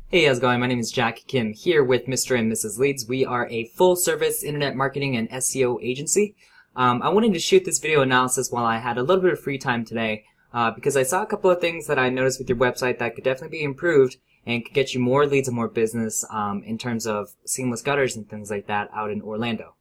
Hey, how's it going? My name is Jack Kim here with Mr. and Mrs. Leads. We are a full-service internet marketing and SEO agency. I wanted to shoot this video analysis while I had a little bit of free time today because I saw a couple of things that I noticed with your website that could definitely be improved and could get you more leads and more business in terms of seamless gutters and things like that out in Orlando.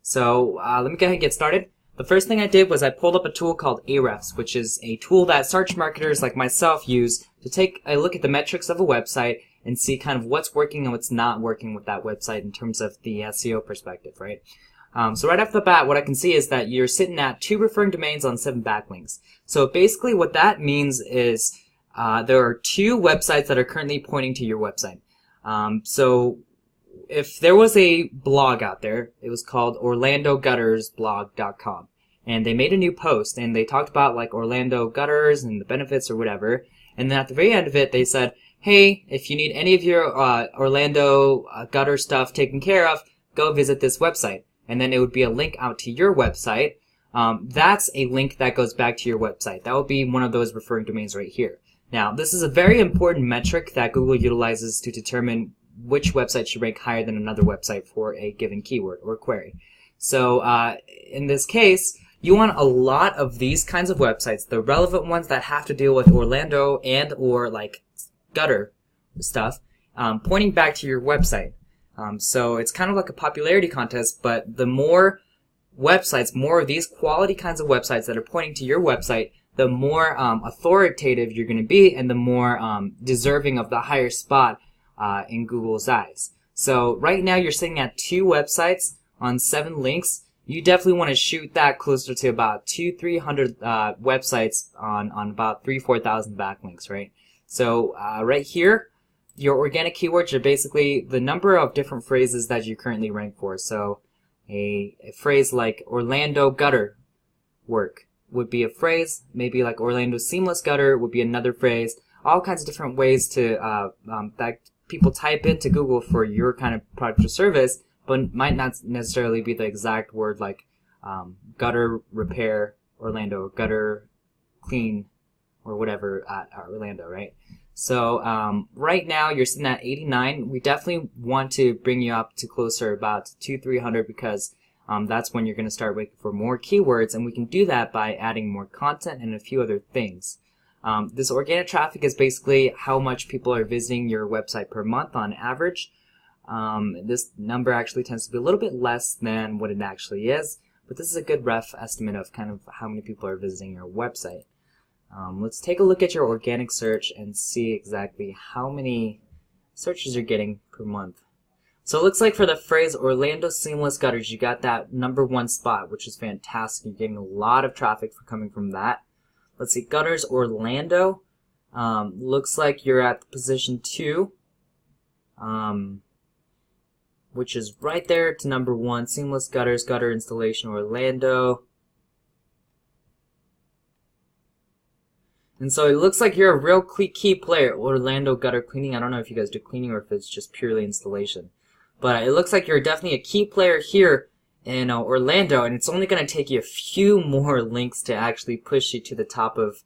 So let me go ahead and get started. The first thing I did was I pulled up a tool called Ahrefs, which is a tool that search marketers like myself use to take a look at the metrics of a website and see kind of what's working and what's not working with that website in terms of the SEO perspective, right? So right off the bat, what I can see is that you're sitting at 2 referring domains on 7 backlinks. So basically what that means is there are 2 websites that are currently pointing to your website. So if there was a blog out there, it was called orlandoguttersblog.com. And they made a new post and they talked about like Orlando gutters and the benefits or whatever. And then at the very end of it, they said, hey, if you need any of your Orlando gutter stuff taken care of, go visit this website. And then it would be a link out to your website. That's a link that goes back to your website. That would be one of those referring domains right here. Now, this is a very important metric that Google utilizes to determine which website should rank higher than another website for a given keyword or query. So in this case, you want a lot of these kinds of websites, the relevant ones that have to deal with Orlando and or like gutter stuff, pointing back to your website. So it's kind of like a popularity contest, but the more websites, more of these quality kinds of websites that are pointing to your website, the more authoritative you're going to be and the more deserving of the higher spot in Google's eyes. So right now you're sitting at 2 websites on 7 links. You definitely want to shoot that closer to about 200-300 websites on about 3,000-4,000 backlinks, right? So right here, your organic keywords are basically the number of different phrases that you currently rank for. So a phrase like Orlando gutter work would be a phrase. Maybe like Orlando seamless gutter would be another phrase. All kinds of different ways to that people type into Google for your kind of product or service, but might not necessarily be the exact word like gutter repair Orlando, gutter clean, or whatever at Orlando, right? So right now you're sitting at 89. We definitely want to bring you up to closer about 200-300 because that's when you're going to start ranking for more keywords, and we can do that by adding more content and a few other things. This organic traffic is basically how much people are visiting your website per month on average. This number actually tends to be a little bit less than what it actually is, but this is a good rough estimate of kind of how many people are visiting your website. Let's take a look at your organic search and see exactly how many searches you're getting per month. So it looks like for the phrase Orlando seamless gutters, you got that #1 spot, which is fantastic. You're getting a lot of traffic coming from that. Let's see, gutters Orlando. Looks like you're at position 2, which is right there to #1, seamless gutters, gutter installation Orlando. And so it looks like you're a real key player, Orlando gutter cleaning. I don't know if you guys do cleaning or if it's just purely installation. But it looks like you're definitely a key player here in Orlando, and it's only going to take you a few more links to actually push you to the top of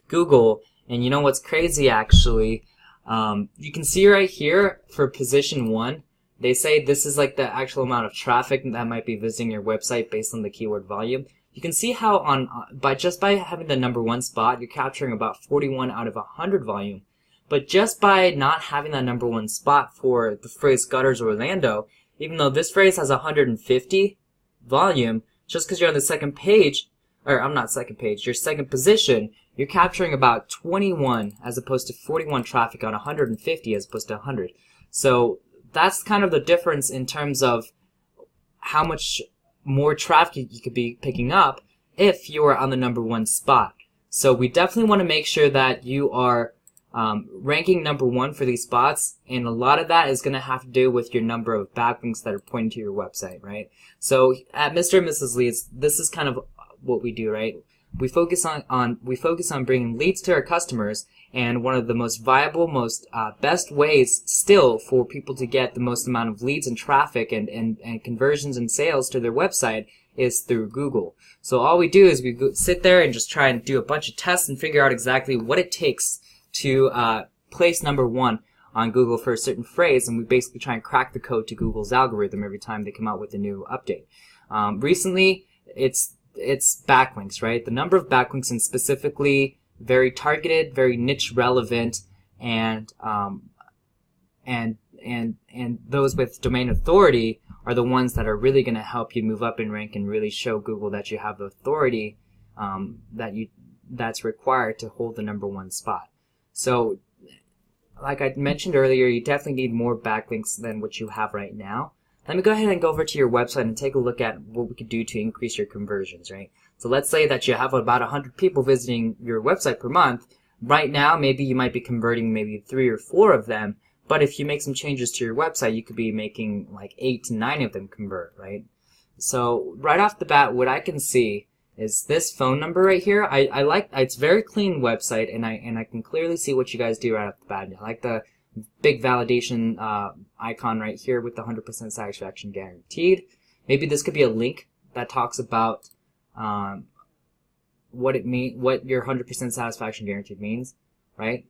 Google. And you know what's crazy actually? You can see right here for position 1, they say this is like the actual amount of traffic that might be visiting your website based on the keyword volume. You can see how by having the #1 spot, you're capturing about 41 out of 100 volume. But just by not having that #1 spot for the phrase gutters Orlando, even though this phrase has 150 volume, just because you're on the second page, or I'm not second page, your second position, you're capturing about 21 as opposed to 41 traffic on 150 as opposed to 100. So that's kind of the difference in terms of how much more traffic you could be picking up if you are on the #1 spot. So we definitely want to make sure that you are ranking #1 for these spots, and a lot of that is going to have to do with your number of backlinks that are pointing to your website, right? So at Mr. and Mrs. Leads, this is kind of what we do, right? We focus on bringing leads to our customers, and one of the most viable, best ways still for people to get the most amount of leads and traffic and conversions and sales to their website is through Google. So all we do is we sit there and just try and do a bunch of tests and figure out exactly what it takes to place #1 on Google for a certain phrase, and we basically try and crack the code to Google's algorithm every time they come out with a new update. Recently, it's backlinks, right? The number of backlinks, and specifically very targeted, very niche relevant, and those with domain authority are the ones that are really going to help you move up in rank and really show Google that you have the authority that's required to hold the #1 spot. So, like I mentioned earlier, you definitely need more backlinks than what you have right now. Let me go ahead and go over to your website and take a look at what we could do to increase your conversions, right? So let's say that you have about 100 people visiting your website per month. Right now, maybe you might be converting maybe 3 or 4 of them, but if you make some changes to your website, you could be making like 8 to 9 of them convert, right? So right off the bat, what I can see is this phone number right here. I like, it's very clean website, and I can clearly see what you guys do right off the bat. I like the big validation icon right here with the 100% satisfaction guaranteed. Maybe this could be a link that talks about what your 100% satisfaction guaranteed means, right?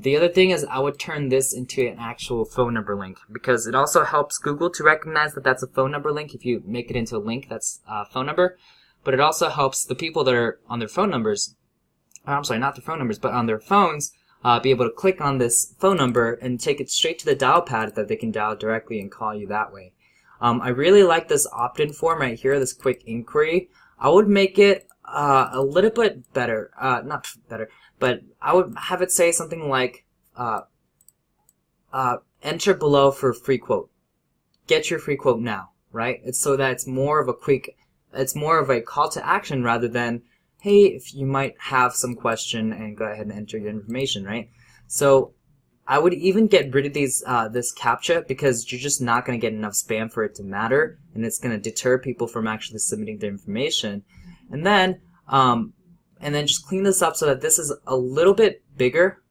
The other thing is I would turn this into an actual phone number link, because it also helps Google to recognize that that's a phone number link if you make it into a link that's a phone number. But it also helps the people that are on their phone numbers, I'm sorry, not their phone numbers, but on their phones, be able to click on this phone number and take it straight to the dial pad that they can dial directly and call you that way. I really like this opt-in form right here, this quick inquiry. I would make it a little bit better, not better, but I would have it say something like, enter below for free quote. Get your free quote now, right? It's so that it's more of a call to action rather than, hey, if you might have some question, and go ahead and enter your information, right? So I would even get rid of these this CAPTCHA, because you're just not going to get enough spam for it to matter, and it's going to deter people from actually submitting their information. And then just clean this up so that this is a little bit bigger,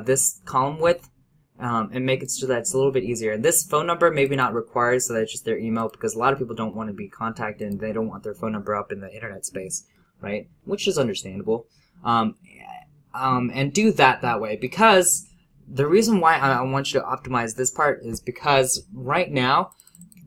this column width, and make it so that it's a little bit easier. And this phone number maybe not required, so that's just their email, because a lot of people don't want to be contacted and they don't want their phone number up in the internet space, right? Which is understandable. And do that way, because the reason why I want you to optimize this part is because right now,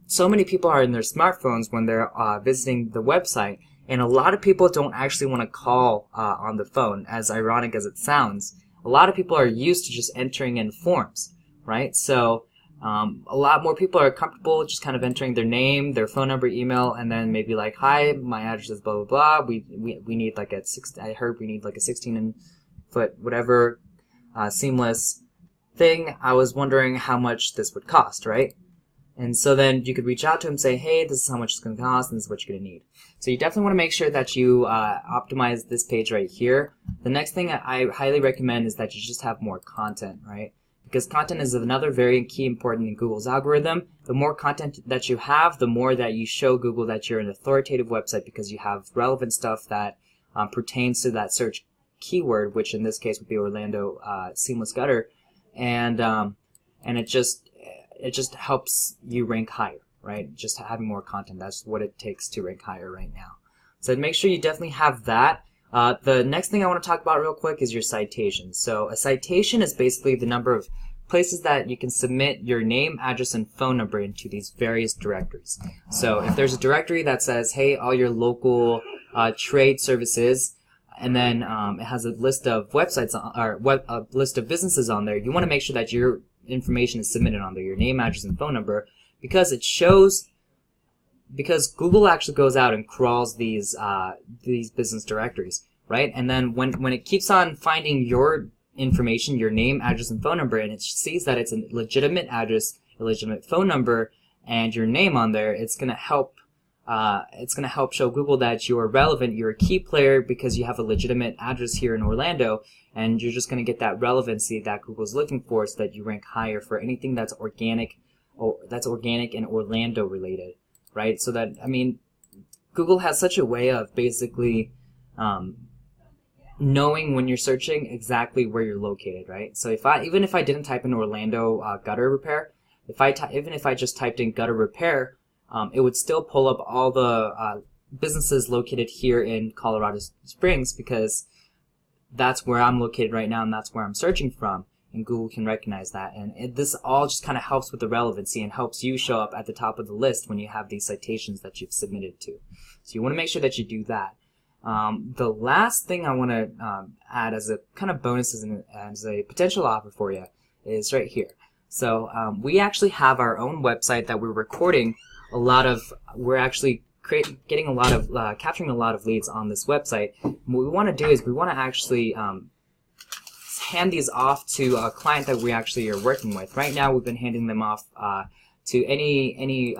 so many people are in their smartphones when they're visiting the website, and a lot of people don't actually want to call on the phone, as ironic as it sounds. A lot of people are used to just entering in forms, right? So a lot more people are comfortable just kind of entering their name, their phone number, email, and then maybe like, hi, my address is blah, blah, blah. We need like I heard we need like a 16-foot whatever seamless thing. I was wondering how much this would cost, right? And so then you could reach out to him and say, hey, this is how much it's going to cost, and this is what you're going to need. So you definitely want to make sure that you optimize this page right here. The next thing I highly recommend is that you just have more content, right? Because content is another very key important in Google's algorithm. The more content that you have, the more that you show Google that you're an authoritative website, because you have relevant stuff that pertains to that search keyword, which in this case would be Orlando seamless gutter, and it just helps you rank higher, right? Just having more content, that's what it takes to rank higher right now. So make sure you definitely have that. The next thing I want to talk about real quick is your citations. So a citation is basically the number of places that you can submit your name, address, and phone number into these various directories. So if there's a directory that says, hey, all your local trade services, and then it has a list of websites or a list of businesses on there, you want to make sure that your information is submitted on there, your name, address, and phone number, because Google actually goes out and crawls these business directories, right? And then when it keeps on finding your information, your name, address, and phone number, and it sees that it's a legitimate address, a legitimate phone number, and your name on there, it's gonna help show Google that you're relevant, you're a key player, because you have a legitimate address here in Orlando, and you're just going to get that relevancy that Google's looking for, so that you rank higher for anything that's organic and Orlando related, right? So that, I mean, Google has such a way of basically knowing when you're searching exactly where you're located, right? So even if I didn't type in Orlando gutter repair, even if I just typed in gutter repair, it would still pull up all the businesses located here in Colorado Springs, because that's where I'm located right now, and that's where I'm searching from. and Google can recognize that. And this all just kind of helps with the relevancy and helps you show up at the top of the list when you have these citations that you've submitted to. So you want to make sure that you do that. The last thing I want to add as a kind of bonus as a potential offer for you is right here. So we actually have our own website that we're recording a lot of. We're actually getting a lot of capturing a lot of leads on this website. And what we want to do is we want to actually hand these off to a client that we actually are working with. Right now, we've been handing them off to any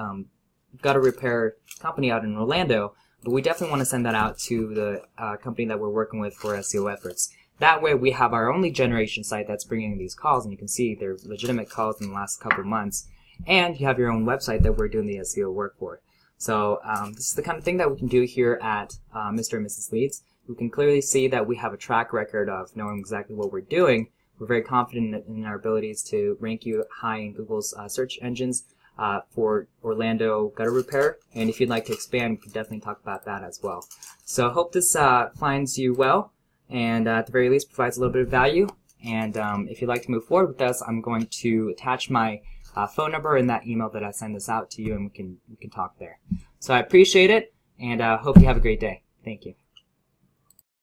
gutter repair company out in Orlando, but we definitely want to send that out to the company that we're working with for SEO efforts. That way, we have our own lead generation site that's bringing these calls, and you can see they're legitimate calls in the last couple of months. And you have your own website that we're doing the SEO work for. So this is the kind of thing that we can do here at Mr. and Mrs. Leads. We can clearly see that we have a track record of knowing exactly what we're doing. We're very confident in our abilities to rank you high in Google's search engines for Orlando gutter repair. And if you'd like to expand, we can definitely talk about that as well. So I hope this finds you well, and at the very least provides a little bit of value. And if you'd like to move forward with us, I'm going to attach my phone number in that email that I send this out to you, and we can talk there. So I appreciate it, and hope you have a great day. Thank you.